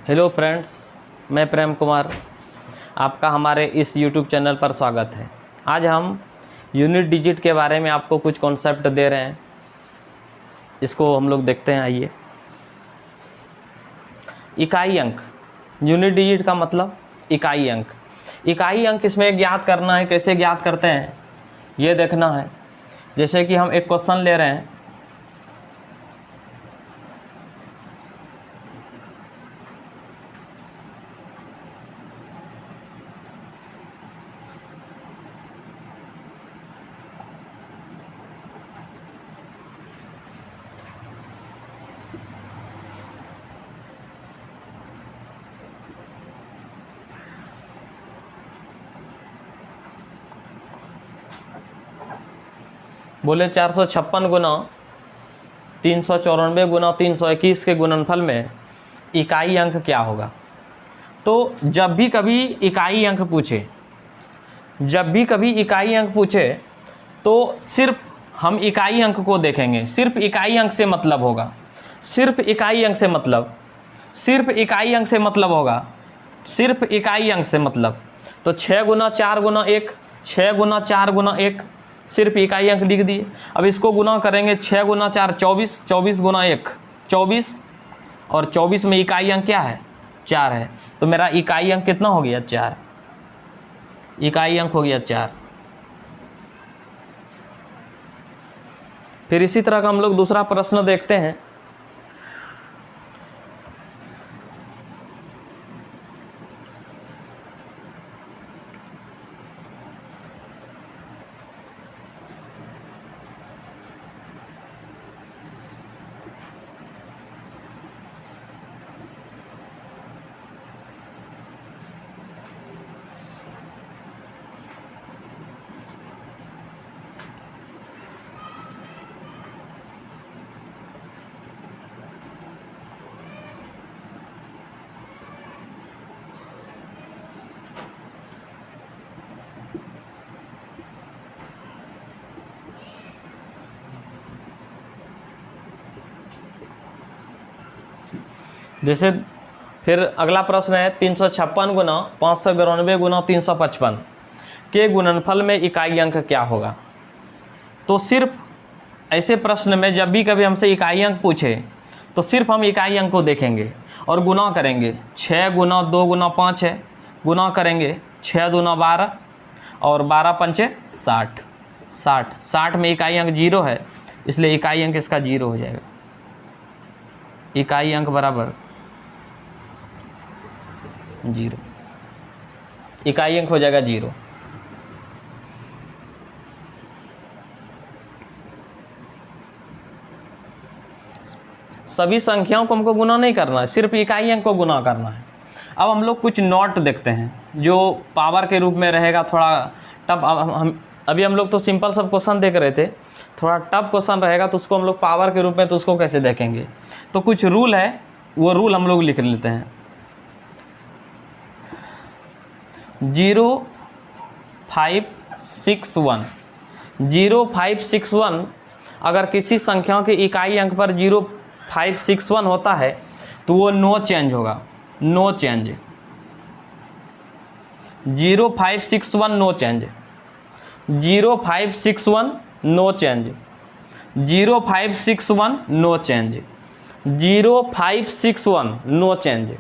Hello friends, मैं प्रेम कुमार, आपका हमारे इस यूट्यूब चैनल पर स्वागत है। आज हम यूनिट डिजिट के बारे में आपको कुछ कॉन्सेप्ट दे रहे हैं। इसको हम लोग देखते हैं। आइए। इकाई अंक, यूनिट डिजिट का मतलब इकाई अंक। इकाई अंक इसमें ज्ञात करना है। कैसे ज्ञात करते हैं ये देखना है। जैसे कि हम एक क्वेश्चन ले रहे हैं, बोले 456 गुना 394 गुना 321 के गुणनफल में इकाई अंक क्या होगा। तो जब भी कभी इकाई अंक पूछे तो सिर्फ हम इकाई अंक को देखेंगे। सिर्फ इकाई अंक से मतलब होगा। सिर्फ इकाई अंक से मतलब तो 6 गुना 4 गुना 1, 6 गुना 4 गुना 1 सिर्फ इकाई अंक लिख दिए। अब इसको गुना करेंगे, 6 गुना 4 24, 24 गुना 1 24, और 24 में इकाई अंक क्या है? 4 है। तो मेरा इकाई अंक कितना हो गया? 4। इकाई अंक हो गया 4। फिर इसी तरह का हम लोग दूसरा प्रश्न देखते हैं। जैसे फिर अगला प्रश्न है 356 गुना 592 गुना 355 के गुणनफल में इकाई अंक क्या होगा। तो सिर्फ ऐसे प्रश्न में जब भी कभी हमसे इकाई अंक पूछे तो सिर्फ हम इकाई अंक को देखेंगे और गुना करेंगे। 6 गुना 2 गुना 5 है, गुना करेंगे 6 दूना 12 और 12 पंचे 60। 60 में इकाई अंक 0 है, इसलिए इकाई अंक इसका 0 हो जाएगा। इकाई अंक बराबर 0, इकाई अंक हो जाएगा 0। सभी संख्याओं को हमको गुना नहीं करना है, सिर्फ इकाई अंक को गुना करना है। अब हम लोग कुछ नोट देखते हैं जो पावर के रूप में रहेगा। थोड़ा टफ, अभी हम लोग तो सिंपल सब क्वेश्चन देख रहे थे, थोड़ा टफ क्वेश्चन रहेगा तो उसको हम लोग पावर के रूप में, तो उसको कैसे देखेंगे। तो कुछ रूल है, वो रूल हम लोग लिख लेते हैं। 0561 अगर किसी संख्या के इकाई अंक पर 0561 होता है तो वो नो चेंज होगा। No change 0561 no change 0561 no change 0561 no change 0561 no change.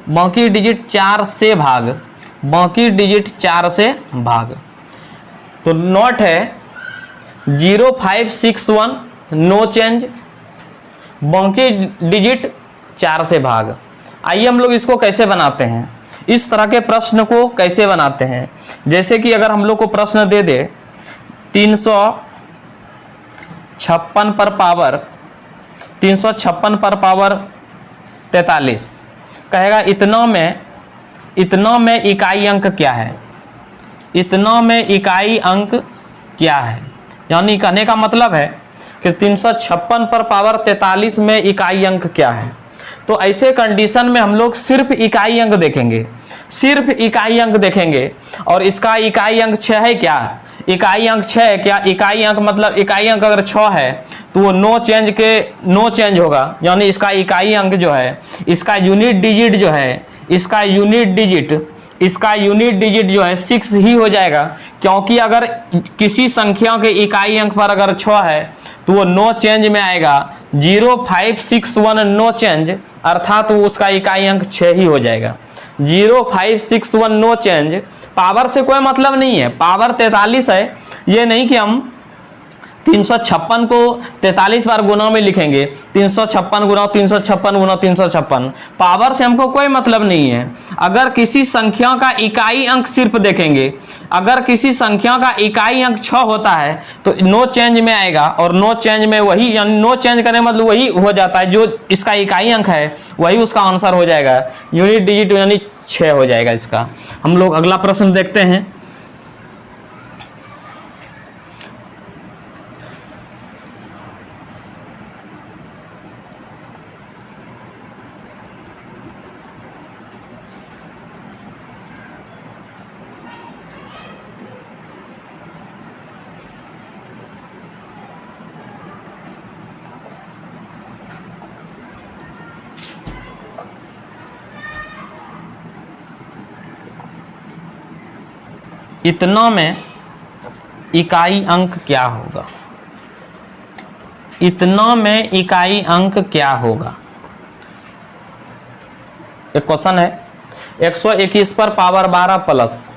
बाकी डिजिट 4 से भाग, बाकी डिजिट 4 से भाग। तो नोट है 0561 नो चेंज, बाकी डिजिट 4 से भाग। आइए हम लोग इसको कैसे बनाते हैं, इस तरह के प्रश्न को कैसे बनाते हैं। जैसे कि अगर हम लोग को प्रश्न दे दे 356 पर पावर 43 कहेगा इतना में इकाई अंक क्या है। इतना में इकाई अंक क्या है, यानी कहने का मतलब है कि 356 पर पावर 43 में इकाई अंक क्या है। तो ऐसे कंडीशन में हम लोग सिर्फ इकाई अंक देखेंगे, और इसका इकाई अंक 6 है क्या? इकाई अंक 6 है क्या? इकाई अंक मतलब इकाई अंक अगर 6 है तो वो नो चेंज होगा, यानी इसका इकाई अंक जो है, इसका यूनिट डिजिट जो है, इसका यूनिट डिजिट जो है 6 ही हो जाएगा, क्योंकि अगर किसी संख्या के इकाई अंक पर अगर 6 है तो वो नो चेंज में आएगा। 0561 नो चेंज, अर्थात तो उसका इकाई अंक 6 ही हो जाएगा। 0561 नो चेंज, पावर से कोई मतलब नहीं है, पावर 43 है। ये नहीं कि हम 356 को 43 बार गुना में लिखेंगे, 356 गुना 356 गुना 356, पावर से हमको कोई मतलब नहीं है। अगर किसी संख्या का इकाई अंक सिर्फ देखेंगे, अगर किसी संख्या का इकाई अंक 6 होता है तो नो चेंज में आएगा, और नो चेंज में वही, यानी नो चेंज करने मतलब वही हो जाता है, जो इसका इकाई अंक है वही उसका आंसर हो जाएगा। यूनिट डिजिट यानी 6 हो जाएगा इसका। हम लोग अगला प्रश्न देखते हैं। इतना में इकाई अंक क्या होगा? इतना में इकाई अंक क्या होगा? एक क्वेश्चन है, 121 पर पावर 12 प्लस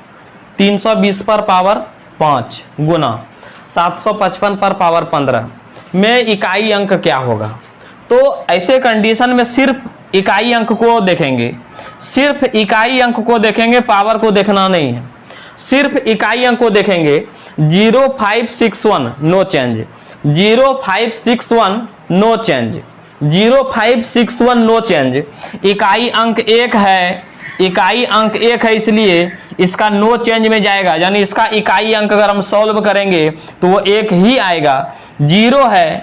320 पर पावर 5 गुना 755 पर पावर 15 में इकाई अंक क्या होगा? तो ऐसे कंडीशन में सिर्फ इकाई अंक को देखेंगे, सिर्फ इकाई अंक को देखेंगे, पावर को देखना नहीं है, सिर्फ इकाई अंक को देखेंगे। 0561 no change, 0561 no change, 0561 no change. इकाई अंक 1 है, इकाई अंक 1 है, इसलिए इसका नो चेंज में जाएगा, यानी इसका इकाई अंक अगर हम सॉल्व करेंगे तो वो 1 ही आएगा। 0 है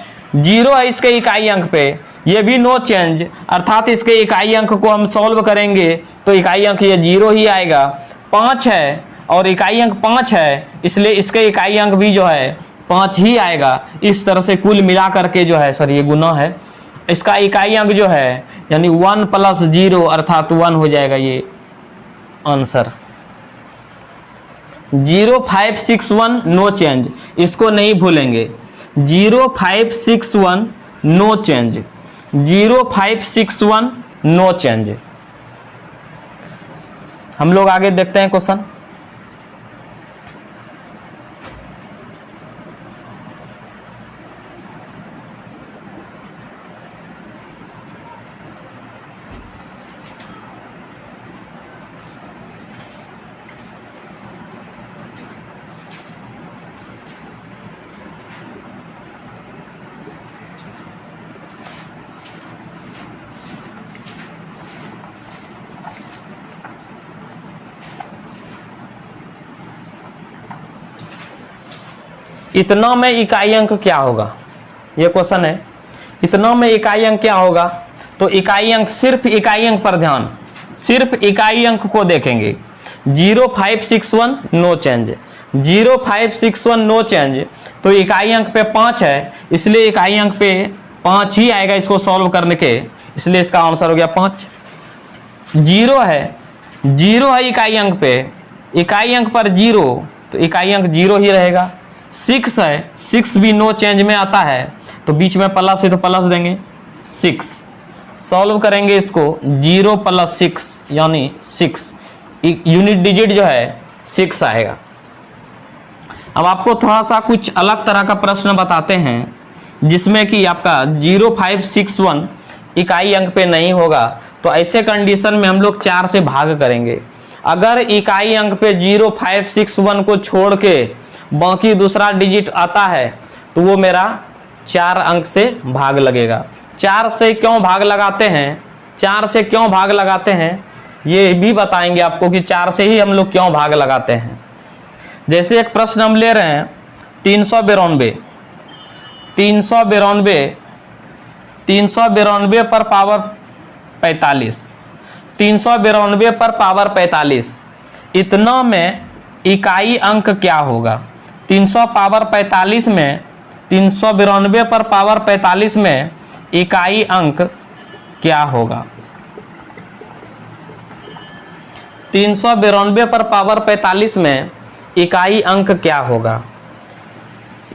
इसके इकाई अंक पे, ये भी नो चेंज, अर्थात इसके इकाई अंक को हम सॉल्व करेंगे तो इकाई अंक ये 0 ही आएगा। 5 है और इकाई अंक 5 है, इसलिए इसके इकाई अंक भी जो है 5 ही आएगा। इस तरह से कुल मिला करके जो है, सॉरी ये गुना है, इसका इकाई अंक जो है यानी 1 + 0 अर्थात 1 हो जाएगा ये आंसर। 0561 नो चेंज, इसको नहीं भूलेंगे। 0561 नो चेंज, 0561 नो चेंज। हम लोग आगे देखते हैं क्वेश्चन। इतना में इकाई अंक क्या होगा? ये क्वेश्चन है, इतना में इकाई अंक क्या होगा? तो इकाई अंक, सिर्फ इकाई अंक पर ध्यान, सिर्फ इकाई अंक को देखेंगे। 0561 नो चेंज, 0561 नो चेंज, तो इकाई अंक पे 5 है, इसलिए इकाई अंक पे 5 ही आएगा इसको सॉल्व करने के, इसलिए इसका आंसर हो गया 5। 0 है इकाई अंक पे, इकाई अंक पर 0, तो इकाई अंक 0 ही रहेगा। 6 है, 6 भी नो चेंज में आता है, तो बीच में प्लस है तो प्लस देंगे। 6 सॉल्व करेंगे इसको, 0 + 6 यानी 6, यूनिट डिजिट जो है 6 आएगा। अब आपको थोड़ा सा कुछ अलग तरह का प्रश्न बताते हैं, जिसमें कि आपका 0561 इकाई अंक पे नहीं होगा, तो ऐसे कंडीशन में हम लोग 4 से भाग करेंगे। अगर इकाई अंक पे 0561 को छोड़ के बाकी दूसरा डिजिट आता है तो वो मेरा 4 अंक से भाग लगेगा। 4 से क्यों भाग लगाते हैं, 4 से क्यों भाग लगाते हैं ये भी बताएंगे आपको कि 4 से ही हम लोग क्यों भाग लगाते हैं। जैसे एक प्रश्न हम ले रहे हैं, 392 पर पावर 45, 392 पर पावर 45, इतना में इकाई अंक क्या होगा? 300 पावर 45 में 392 पर पावर 45 में इकाई अंक क्या होगा? 392 पर पावर 45 में इकाई अंक क्या होगा?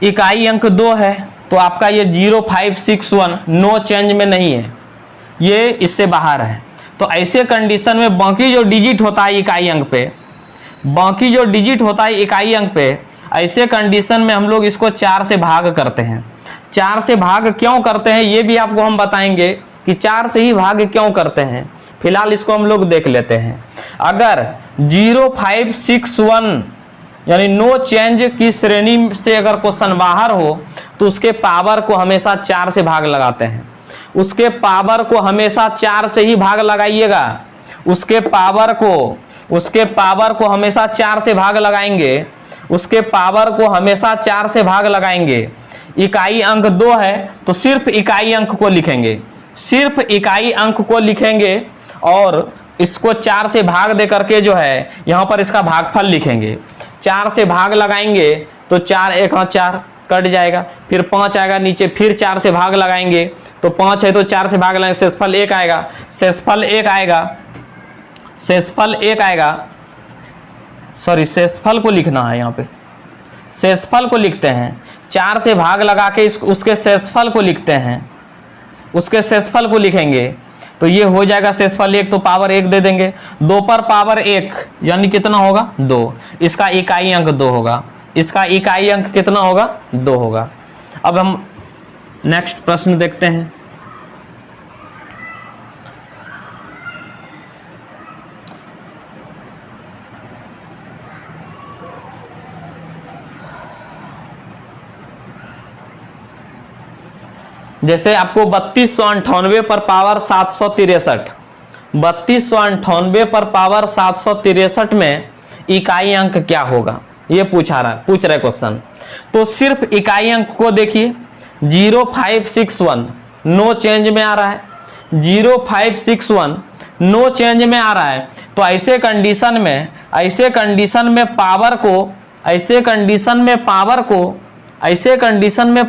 इकाई अंक 2 है, तो आपका ये 0561 नो चेंज में नहीं है, ये इससे बाहर है। तो ऐसे कंडीशन में बाकी जो डिजिट होता है इकाई अंक पे, बाकी जो डिजिट होता है इकाई अंक पे, ऐसे कंडीशन में हम लोग इसको 4 से भाग करते हैं। 4 से भाग क्यों करते हैं ये भी आपको हम बताएंगे कि 4 से ही भाग क्यों करते हैं। फिलहाल इसको हम लोग देख लेते हैं। अगर 0561 यानी नो चेंज की श्रेणी से अगर क्वेश्चन बाहर हो तो उसके पावर को हमेशा 4 से भाग लगाते हैं। उसके पावर को हमेशा 4 से ही भाग लगाइएगा। उसके पावर को हमेशा 4 से भाग लगाएंगे। उसके पावर को हमेशा 4 से भाग लगाएंगे। इकाई अंक 2 है तो सिर्फ इकाई अंक को लिखेंगे, सिर्फ इकाई अंक को लिखेंगे और इसको 4 से भाग दे करके जो है यहाँ पर इसका भागफल लिखेंगे। 4 से भाग लगाएंगे तो 4 एक 4 कट जाएगा, फिर 5 आएगा नीचे, फिर 4 से भाग लगाएंगे तो 5 है तो 4 से भाग लगाएंगे, शेषफल 1 आएगा, शेषफल 1 आएगा, शेषफल 1 आएगा। सॉरी, शेषफल को लिखना है यहाँ पे, शेषफल को लिखते हैं। 4 से भाग लगा के उसके शेषफल को लिखते हैं, उसके शेषफल को लिखेंगे तो ये हो जाएगा शेषफल 1, तो पावर 1 दे देंगे। 2 पर पावर 1 यानी कितना होगा? 2। इसका इकाई अंक 2 होगा। इसका इकाई अंक कितना होगा? 2 होगा। अब हम नेक्स्ट प्रश्न देखते हैं। जैसे आपको 3298 पर पावर 763, 3298 पर पावर 763 में इकाई अंक क्या होगा ये पूछ रहा है क्वेश्चन। तो सिर्फ इकाई अंक को देखिए, 0561 नो चेंज में आ रहा है, 0561 नो चेंज में आ रहा है। तो ऐसे कंडीशन में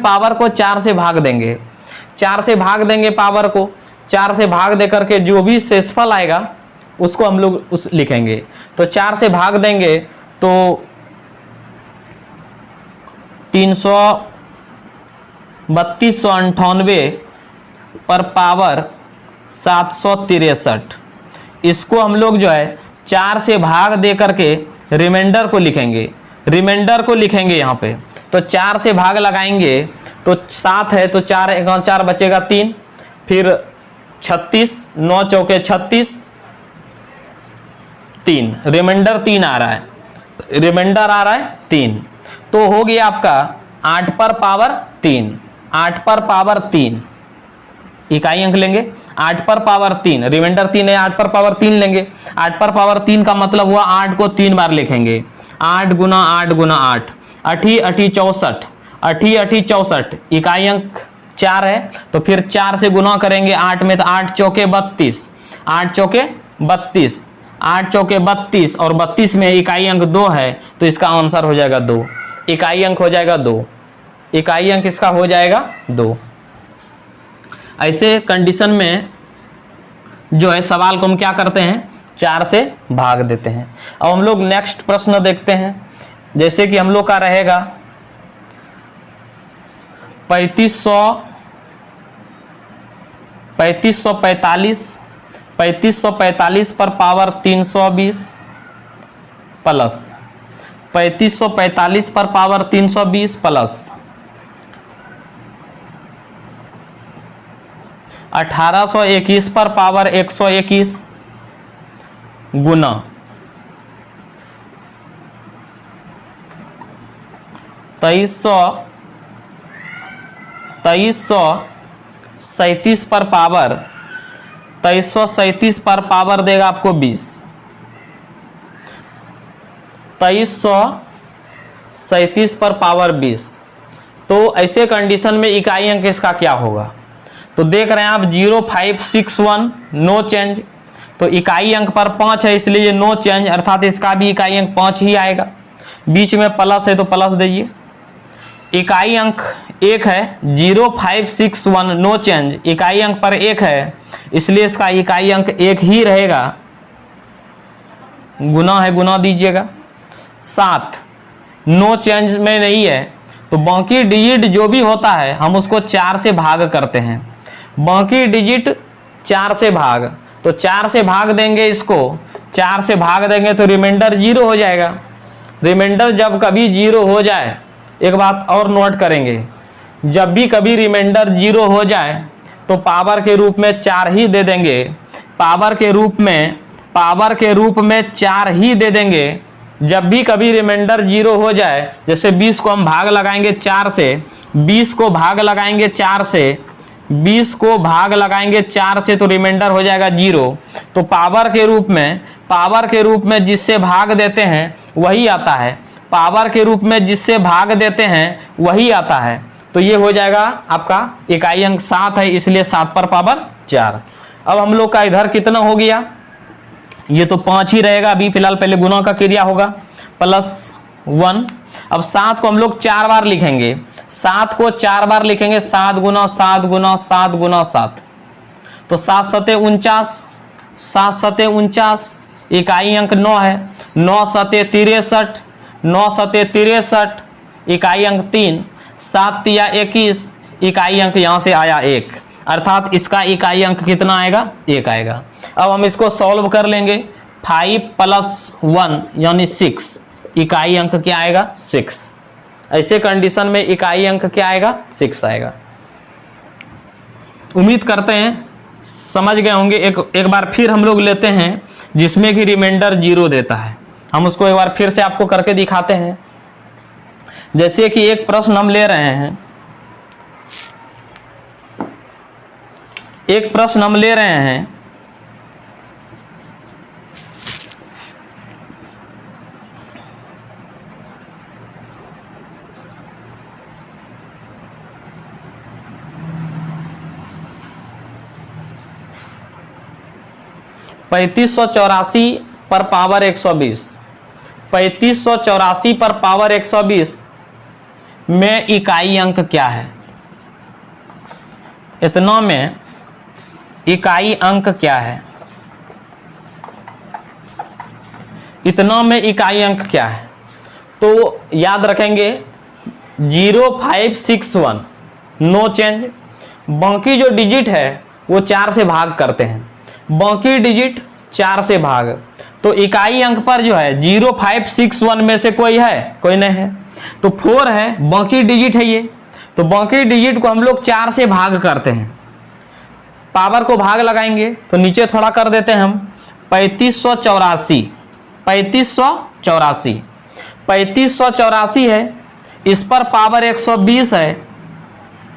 पावर को 4 से भाग देंगे, 4 से भाग देंगे पावर को, 4 से भाग दे करके जो भी शेषफल आएगा उसको हम लोग लिखेंगे। तो 4 से भाग देंगे तो 3298 पर पावर 763, इसको हम लोग जो है 4 से भाग दे करके रिमाइंडर को लिखेंगे, यहाँ पे। तो 4 से भाग लगाएंगे तो 7 है तो 4 एक 4 बचेगा 3, फिर 36, 9 चौके 36, 3 रिमाइंडर 3 आ रहा है, 3। तो हो गया आपका 8 पर पावर 3, 8 पर पावर 3 इकाई अंक लेंगे, 8 पर पावर 3 रिमाइंडर 3 है, 8 पर पावर 3 लेंगे। 8 पर पावर 3 का मतलब हुआ 8 को 3 बार लिखेंगे, 8 गुना 8 गुना 8, 8 64, 8 64 इकाई अंक 4 है तो फिर 4 से गुना करेंगे 8 में तो 8 चौके 32, 8 चौके 32, 8 चौके 32 और 32 में इकाई अंक 2 है तो इसका आंसर हो जाएगा 2, इकाई अंक हो जाएगा 2, इकाई अंक इसका हो जाएगा 2। ऐसे कंडीशन में जो है सवाल को हम क्या करते हैं? 4 से भाग देते हैं। अब हम लोग नेक्स्ट प्रश्न देखते हैं। जैसे कि हम लोग का रहेगा 3545 पर पावर 320 प्लस 3545 पर पावर 320 प्लस 1821 पर पावर 121 गुना 2337 पर पावर 2337 पर पावर देगा आपको 20, 2337 पर पावर 20। तो ऐसे कंडीशन में इकाई अंक इसका क्या होगा? तो देख रहे हैं आप 0561 नो चेंज, तो इकाई अंक पर 5 है इसलिए नो चेंज, अर्थात इसका भी इकाई अंक 5 ही आएगा। बीच में प्लस है तो प्लस दीजिए। इकाई अंक 1 है, 0561 नो चेंज, इकाई अंक पर 1 है इसलिए इसका इकाई अंक 1 ही रहेगा, गुना है गुना दीजिएगा। 7 नो चेंज में नहीं है तो बाकी डिजिट जो भी होता है हम उसको 4 से भाग करते हैं, बाकी डिजिट 4 से भाग, तो 4 से भाग देंगे, इसको 4 से भाग देंगे तो रिमाइंडर 0 हो जाएगा। रिमाइंडर जब कभी 0 हो जाए, एक बात और नोट करेंगे, जब भी कभी रिमाइंडर 0 हो जाए तो पावर के रूप में 4 ही दे देंगे, पावर के रूप में 4 ही दे देंगे। जब भी कभी रिमाइंडर 0 हो जाए, जैसे 20 को हम भाग लगाएंगे 4 से, 20 को भाग लगाएंगे 4 से, 20 को भाग लगाएंगे 4 से तो रिमाइंडर हो जाएगा 0। तो पावर के रूप में जिससे भाग देते हैं वही आता है, पावर के रूप में जिससे भाग देते हैं वही आता है। तो ये हो जाएगा आपका इकाई अंक 7 है इसलिए 7 पर पावर 4। अब हम लोग का इधर कितना हो गया, ये तो 5 ही रहेगा अभी फिलहाल, पहले गुना का क्रिया होगा +1। अब 7 को हम लोग 4 बार लिखेंगे, 7 को 4 बार लिखेंगे, 7 गुना 7 गुना 7 गुना 7, तो 7 सते 49, 7 सते 49, इकाई अंक 9 है, 9 सते 63, 9 सते 63, इकाई अंक 3, 7 तिया 21, इकाई अंक यहाँ से आया 1, अर्थात इसका इकाई अंक कितना आएगा, 1 आएगा। अब हम इसको सॉल्व कर लेंगे, 5 + 1 यानी 6, इकाई अंक क्या आएगा, 6। ऐसे कंडीशन में इकाई अंक क्या आएगा, 6 आएगा। उम्मीद करते हैं समझ गए होंगे। एक बार फिर हम लोग लेते हैं जिसमें कि रिमाइंडर 0 देता है, हम उसको एक बार फिर से आपको करके दिखाते हैं। जैसे कि एक प्रश्न हम ले रहे हैं, एक प्रश्न हम ले रहे हैं, ₹3584 पर पावर 120, 3584 पर पावर 120 में इकाई अंक क्या है, इतना में इकाई अंक क्या है, इतना में इकाई अंक क्या है। तो याद रखेंगे 0561 नो चेंज, बाकी जो डिजिट है वो 4 से भाग करते हैं, बाकी डिजिट 4 से भाग, तो इकाई अंक पर जो है 0561 में से कोई है, कोई नहीं है, तो 4 है, बाकी डिजिट है ये, तो बाकी डिजिट को हम लोग 4 से भाग करते हैं, पावर को भाग लगाएंगे तो नीचे थोड़ा कर देते हैं हम, 3584, 3584, 3584 है, इस पर पावर 120 है,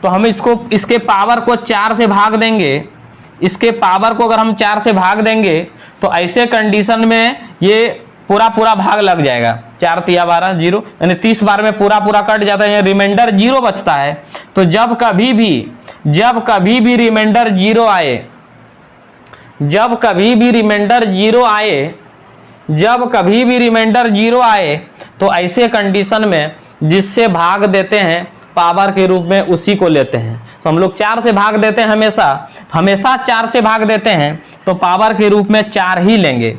तो हम इसके पावर को 4 से भाग देंगे, इसके पावर को अगर हम 4 से भाग देंगे तो ऐसे कंडीशन में ये पूरा भाग लग जाएगा, 4 तिया 12 0, यानी 30 बार में पूरा कट जाता है, रिमाइंडर 0 बचता है। तो जब कभी भी रिमाइंडर 0 आए, जब कभी भी रिमाइंडर 0 आए तो ऐसे कंडीशन में जिससे भाग देते हैं पावर के रूप में उसी को लेते हैं। तो हम लोग 4 से भाग देते हैं, हमेशा 4 से भाग देते हैं, तो पावर के रूप में 4 ही लेंगे,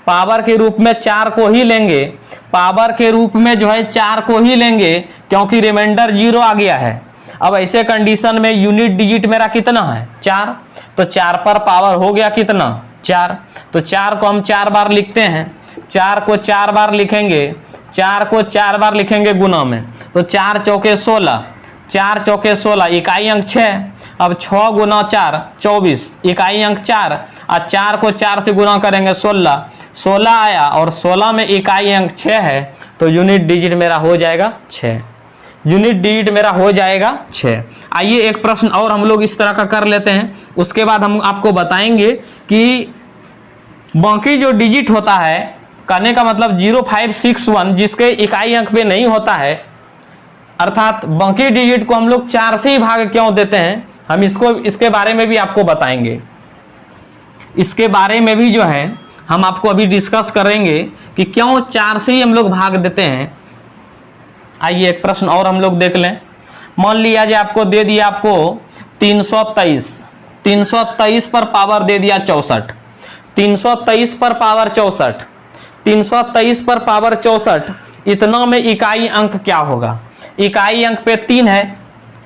पावर के रूप में 4 को ही लेंगे, पावर के रूप में जो है 4 को ही लेंगे, क्योंकि रिमाइंडर 0 आ गया है। अब ऐसे कंडीशन में यूनिट डिजिट मेरा कितना है, 4, तो 4 पर पावर हो गया कितना, 4, तो 4 को हम 4 बार लिखते हैं, 4 को 4 बार लिखेंगे, 4 को 4 बार लिखेंगे गुना में, तो 4 चौके 16, 4 चौके 16, इकाई अंक 6, अब 6 गुना 4 24, इकाई अंक 4, और 4 को 4 से गुना करेंगे 16, 16 आया और 16 में इकाई अंक 6 है, तो यूनिट डिजिट मेरा हो जाएगा 6, यूनिट डिजिट मेरा हो जाएगा 6। आइए एक प्रश्न और हम लोग इस तरह का कर लेते हैं, उसके बाद हम आपको बताएंगे कि बाकी जो डिजिट होता है, कहने का मतलब 0561 जिसके इकाई अंक पे नहीं होता है, अर्थात बाकी डिजिट को हम लोग 4 से ही भाग क्यों देते हैं, हम इसके बारे में भी आपको बताएंगे। इसके बारे में भी जो है हम आपको अभी डिस्कस करेंगे कि क्यों 4 से ही हम लोग भाग देते हैं, आइए एक प्रश्न और हम लोग देख लें। मान लिया जाए आपको दे दिया आपको 323 पर पावर दे दिया 64, 323 पर पावर 64, 323 पर पावर 64, इतना में इकाई अंक क्या होगा? इकाई अंक पे 3 है,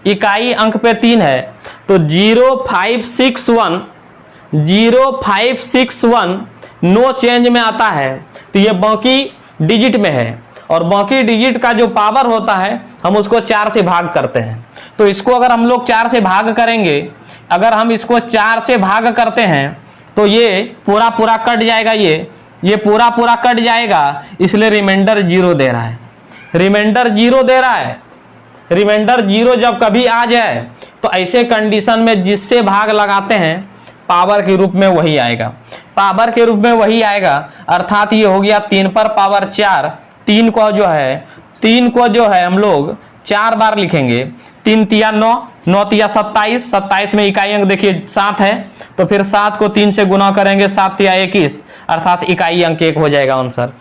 इकाई अंक पे 3 है, तो 0561 नो चेंज में आता है, तो ये बाकी डिजिट में है, और बाकी डिजिट का जो पावर होता है हम उसको 4 से भाग करते हैं। तो इसको अगर हम लोग 4 से भाग करेंगे, अगर हम इसको 4 से भाग करते हैं तो ये पूरा पूरा कट जाएगा, ये पूरा पूरा कट जाएगा, इसलिए रिमाइंडर 0 दे रहा है, रिमाइंडर 0 दे रहा है। रिमाइंडर 0 जब कभी आ जाए तो ऐसे कंडीशन में जिससे भाग लगाते हैं पावर के रूप में वही आएगा, पावर के रूप में वही आएगा। अर्थात ये हो गया 3 पर पावर 4, 3 को जो है हम लोग 4 बार लिखेंगे, 3 तिया 9, 9 तिया 27, 27 में इकाई अंक देखिए 7 है, तो फिर 7 को 3 से गुना करेंगे, 7 तिया 21, अर्थात इकाई अंक 1 हो जाएगा आंसर।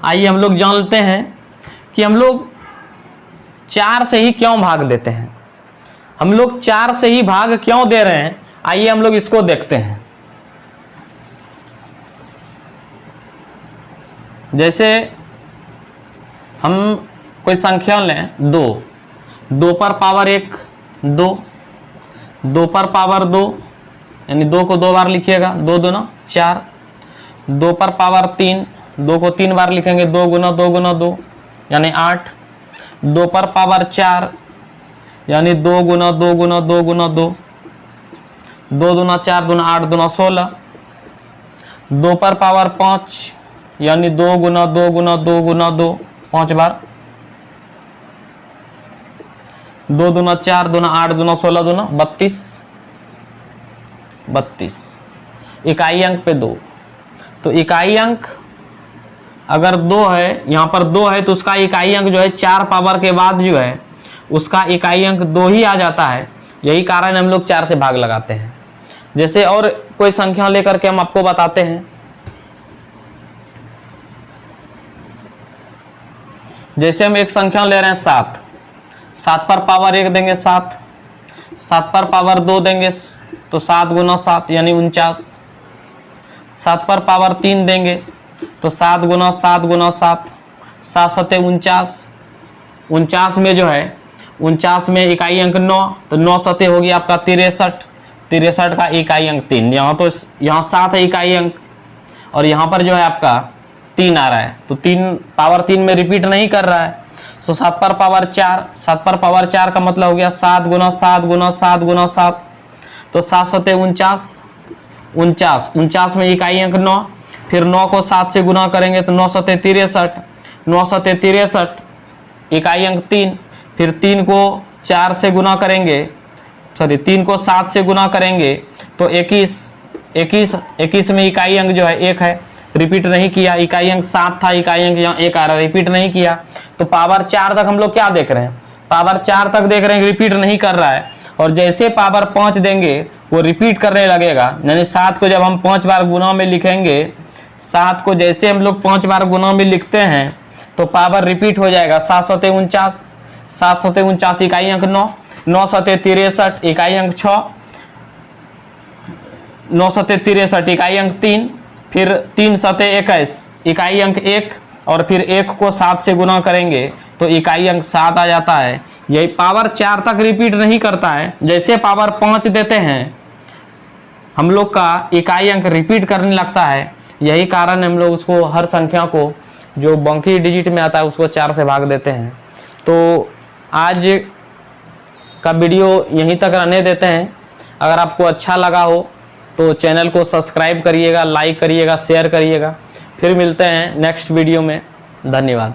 आइए हम लोग जान लेते हैं कि हम लोग 4 से ही क्यों भाग देते हैं, हम लोग 4 से ही भाग क्यों दे रहे हैं। आइए हम लोग इसको देखते हैं। जैसे हम कोई संख्या लें 2, 2 पर पावर 1 2, 2 पर पावर 2, यानी 2 को 2 बार लिखिएगा, 2 दूना 4, 2 पर पावर 3, 2 को 3 बार लिखेंगे, 2 गुना 2 गुना 2 यानी 8, 2 पर पावर 4 यानी 2 गुना 2 गुना 2 गुना 2, 2 दूना 4 दूना 8 दूना 16, 2 पर पावर 5 यानी 2 गुना 2 गुना 2 गुना 2 5 बार, 2 दूना 4 दूना 8 दूना 16 दूना 32, इकाई अंक पे 2। तो इकाई अंक अगर 2 है, यहाँ पर 2 है, तो उसका इकाई अंक जो है 4 पावर के बाद जो है उसका इकाई अंक 2 ही आ जाता है। यही कारण हम लोग 4 से भाग लगाते हैं। जैसे और कोई संख्या लेकर के हम आपको बताते हैं। जैसे हम एक संख्या ले रहे हैं 7, 7 पर पावर 1 देंगे 7, 7 पर पावर 2 देंगे तो 7 गुना 7 यानी 49, 7 पर पावर 3 देंगे तो 7 गुना 7 गुना 7, 7 सते 49, 49 में जो है 49 में इकाई अंक 9, तो 9 सते हो गया आपका 63, 63 का इकाई अंक 3, यहाँ तो यहाँ 7 है इकाई अंक और यहाँ पर जो है आपका 3 आ रहा है, तो 3 पावर 3 में रिपीट नहीं कर रहा है। तो 7 पर पावर 4, 7 पर पावर 4 का मतलब हो गया 7 गुना 7 गुना 7 गुना 7, तो 7 सते 49, 49 में इकाई अंक 9, फिर 9 को 7 से गुना करेंगे तो 9 सते 63, 9 सते 63 इकाई अंक 3, फिर 3 को 4 से गुना करेंगे, 3 को 7 से गुना करेंगे तो 21 में इकाई अंक जो है 1 है, रिपीट नहीं किया, इकाई अंक 7 था, इकाई अंक यहाँ 1 आ रहा है, रिपीट नहीं किया। तो पावर 4 तक हम लोग क्या देख रहे हैं, पावर 4 तक देख रहे हैं, रिपीट नहीं कर रहा है। और जैसे पावर 5 देंगे वो रिपीट करने लगेगा, यानी 7 को जब हम 5 बार गुना में लिखेंगे, 7 को जैसे हम लोग 5 बार गुना में लिखते हैं तो पावर रिपीट हो जाएगा। 7 सते 49, 7 सते 49 इकाई अंक 9, 9 सते 63 इकाई अंक 6, 9 सते 63 इकाई अंक 3, फिर 3 सते 21 इकाई अंक 1, और फिर 1 को 7 से गुना करेंगे तो इकाई अंक 7 आ जाता है। यही पावर 4 तक रिपीट नहीं करता है, जैसे पावर 5 देते हैं हम लोग का इकाई अंक रिपीट करने लगता है। यही कारण हम लोग उसको हर संख्या को जो बाकी डिजिट में आता है उसको 4 से भाग देते हैं। तो आज का वीडियो यहीं तक रहने देते हैं। अगर आपको अच्छा लगा हो तो चैनल को सब्सक्राइब करिएगा, लाइक करिएगा, शेयर करिएगा। फिर मिलते हैं नेक्स्ट वीडियो में। धन्यवाद।